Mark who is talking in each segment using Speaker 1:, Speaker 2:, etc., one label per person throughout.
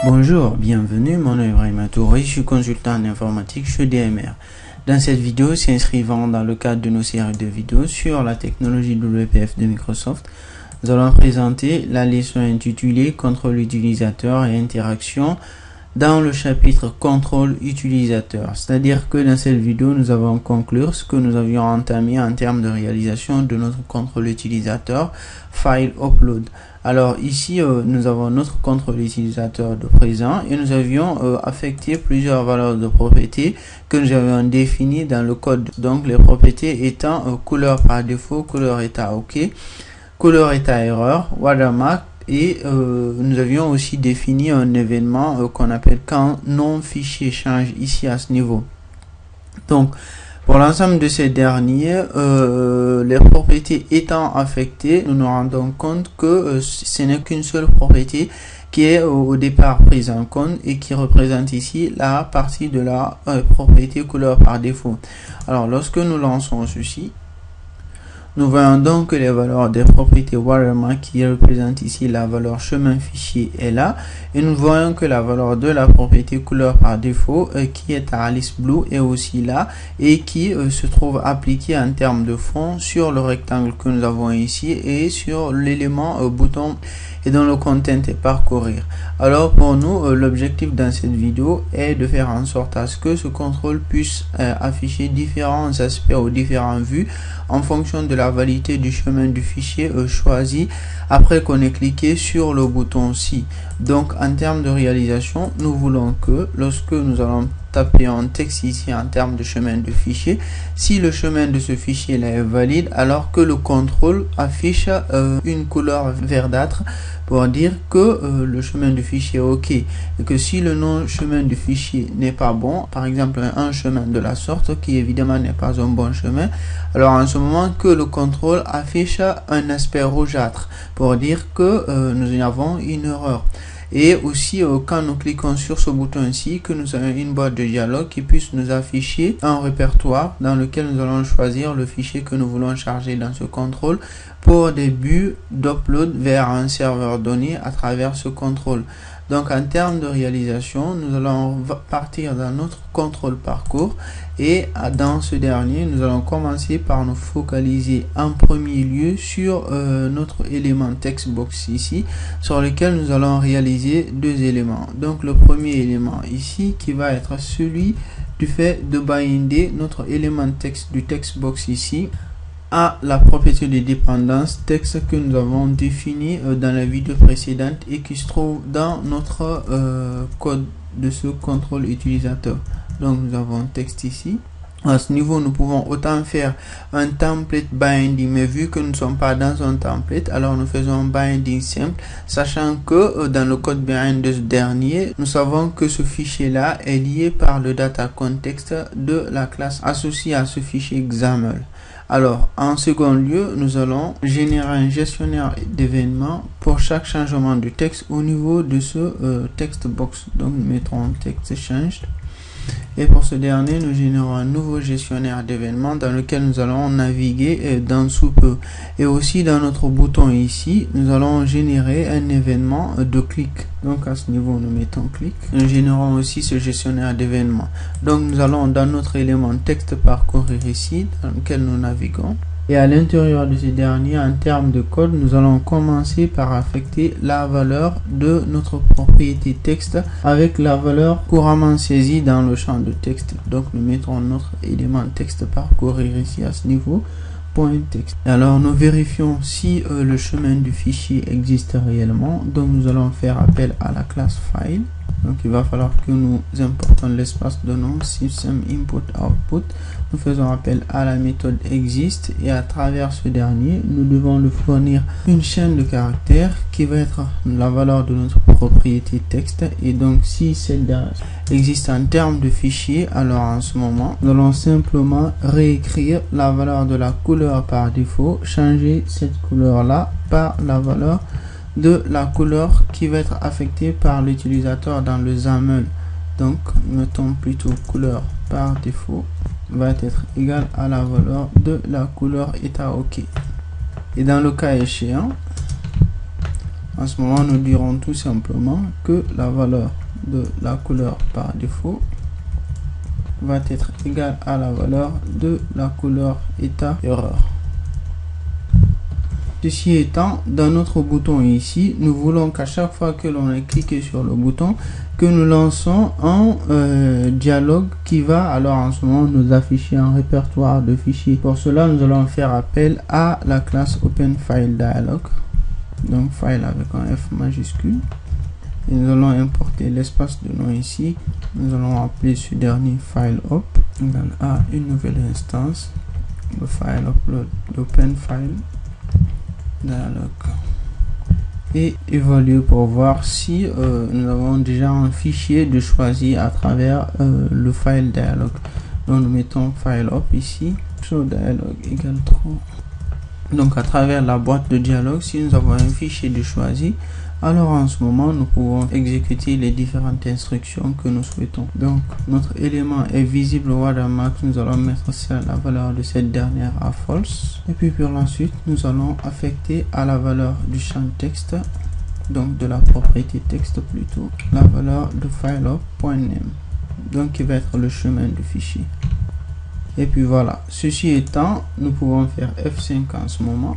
Speaker 1: Bonjour, bienvenue, mon nom est Ibrahima Touré, je suis consultant en informatique chez DMR. Dans cette vidéo, s'inscrivant dans le cadre de nos séries de vidéos sur la technologie WPF de Microsoft, nous allons présenter la leçon intitulée Contrôle utilisateur et interaction dans le chapitre Contrôle utilisateur. C'est-à-dire que dans cette vidéo, nous allons conclure ce que nous avions entamé en termes de réalisation de notre contrôle utilisateur File Upload. Alors ici, nous avons notre contrôle utilisateur de présent et nous avions affecté plusieurs valeurs de propriété que nous avions définies dans le code. Donc les propriétés étant couleur par défaut, couleur état OK, couleur état erreur, watermark, et nous avions aussi défini un événement qu'on appelle quand non fichier change ici à ce niveau. Donc pour l'ensemble de ces derniers, les propriétés étant affectées, nous nous rendons compte que ce n'est qu'une seule propriété qui est au départ prise en compte et qui représente ici la partie de la propriété couleur par défaut. Alors lorsque nous lançons ceci, nous voyons donc que les valeurs des propriétés watermark qui représentent ici la valeur chemin fichier est là, et nous voyons que la valeur de la propriété couleur par défaut qui est à Alice Blue est aussi là et qui se trouve appliquée en termes de fond sur le rectangle que nous avons ici et sur l'élément bouton et dont le content est parcourir. Alors pour nous, l'objectif dans cette vidéo est de faire en sorte à ce que ce contrôle puisse afficher différents aspects ou différentes vues en fonction de la validité du chemin du fichier choisi après qu'on ait cliqué sur le bouton ci. Donc en termes de réalisation, nous voulons que lorsque nous allons taper un texte ici en termes de chemin de fichier, si le chemin de ce fichier là est valide, alors que le contrôle affiche une couleur verdâtre pour dire que le chemin du fichier est OK, et que si le nom chemin du fichier n'est pas bon, par exemple un chemin de la sorte qui évidemment n'est pas un bon chemin, alors en ce moment que le contrôle affiche un aspect rougeâtre pour dire que nous avons une erreur. Et aussi quand nous cliquons sur ce bouton ici, que nous avons une boîte de dialogue qui puisse nous afficher un répertoire dans lequel nous allons choisir le fichier que nous voulons charger dans ce contrôle pour des buts d'upload vers un serveur donné à travers ce contrôle. Donc en termes de réalisation, nous allons partir dans notre contrôle parcours et dans ce dernier, nous allons commencer par nous focaliser en premier lieu sur notre élément textbox ici, sur lequel nous allons réaliser deux éléments. Donc le premier élément ici qui va être celui du fait de binder notre élément texte du textbox ici à la propriété de dépendance texte que nous avons défini dans la vidéo précédente et qui se trouve dans notre code de ce contrôle utilisateur. Donc nous avons texte ici. À ce niveau, nous pouvons autant faire un template binding, mais vu que nous ne sommes pas dans un template, alors nous faisons un binding simple, sachant que dans le code behind de ce dernier, nous savons que ce fichier là est lié par le data context de la classe associée à ce fichier XAML. Alors, en second lieu, nous allons générer un gestionnaire d'événements pour chaque changement de texte au niveau de ce text box. Donc, nous mettrons texte changed. Et pour ce dernier, nous générons un nouveau gestionnaire d'événements dans lequel nous allons naviguer dans sous peu. Et aussi dans notre bouton ici, nous allons générer un événement de clic. Donc à ce niveau, nous mettons clic. Nous générons aussi ce gestionnaire d'événements. Donc nous allons dans notre élément texte parcourir ici, dans lequel nous naviguons. Et à l'intérieur de ce dernier, en termes de code, nous allons commencer par affecter la valeur de notre propriété texte avec la valeur couramment saisie dans le champ de texte. Donc nous mettrons notre élément texte parcourir ici à ce niveau, point texte. Alors nous vérifions si le chemin du fichier existe réellement. Donc nous allons faire appel à la classe file. Donc il va falloir que nous importons l'espace de nom system input output. Nous faisons appel à la méthode exist et à travers ce dernier, nous devons lui fournir une chaîne de caractères qui va être la valeur de notre propriété texte. Et donc si celle-là existe en termes de fichier, alors en ce moment, nous allons simplement réécrire la valeur de la couleur par défaut, changer cette couleur-là par la valeur de la couleur qui va être affectée par l'utilisateur dans le XAML. Donc, mettons plutôt couleur par défaut va être égal à la valeur de la couleur état OK. Et dans le cas échéant, en ce moment, nous dirons tout simplement que la valeur de la couleur par défaut va être égale à la valeur de la couleur état erreur. Ceci étant, dans notre bouton ici, nous voulons qu'à chaque fois que l'on a cliqué sur le bouton, que nous lançons un dialogue qui va alors en ce moment nous afficher un répertoire de fichiers. Pour cela, nous allons faire appel à la classe OpenFileDialog. Donc file avec un F majuscule. Et nous allons importer l'espace de nom ici. Nous allons appeler ce dernier FileUp égal à une nouvelle instance de FileUpload d'OpenFileDialog. Et évaluer pour voir si nous avons déjà un fichier de choisir à travers le file dialog. Donc nous mettons FileUp ici, show dialog égale 3. Donc à travers la boîte de dialogue, si nous avons un fichier de choisi, alors en ce moment nous pouvons exécuter les différentes instructions que nous souhaitons. Donc notre élément est visible au watermark, nous allons mettre la valeur de cette dernière à false. Et puis pour la suite, nous allons affecter à la valeur du champ texte, donc de la propriété texte plutôt, la valeur de FileUp.name, donc qui va être le chemin du fichier. Et puis voilà, ceci étant, nous pouvons faire F5 en ce moment.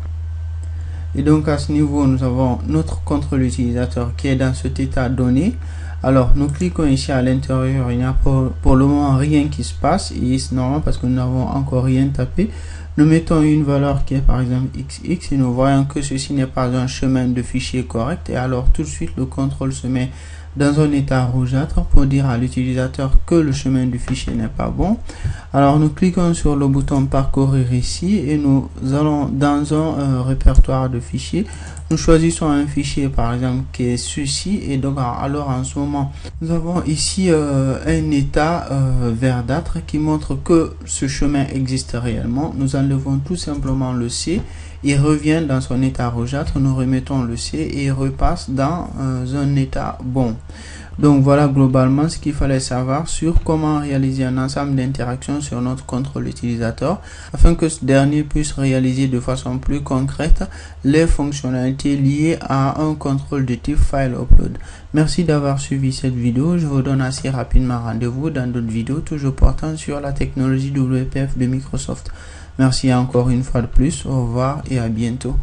Speaker 1: Et donc à ce niveau, nous avons notre contrôle utilisateur qui est dans cet état donné. Alors nous cliquons ici à l'intérieur, il n'y a pour le moment rien qui se passe et c'est normal parce que nous n'avons encore rien tapé. Nous mettons une valeur qui est par exemple XX et nous voyons que ceci n'est pas un chemin de fichier correct et alors tout de suite le contrôle se met dans un état rougeâtre pour dire à l'utilisateur que le chemin du fichier n'est pas bon. Alors nous cliquons sur le bouton parcourir ici et nous allons dans un répertoire de fichiers. Nous choisissons un fichier par exemple qui est ceci et donc alors en ce moment nous avons ici un état verdâtre qui montre que ce chemin existe réellement. Nous enlevons tout simplement le C. Il revient dans son état rougeâtre, nous remettons le C et il repasse dans un état bon. Donc voilà globalement ce qu'il fallait savoir sur comment réaliser un ensemble d'interactions sur notre contrôle utilisateur afin que ce dernier puisse réaliser de façon plus concrète les fonctionnalités liées à un contrôle de type FileUpload. Merci d'avoir suivi cette vidéo. Je vous donne assez rapidement rendez-vous dans d'autres vidéos toujours portant sur la technologie WPF de Microsoft. Merci encore une fois de plus. Au revoir et à bientôt.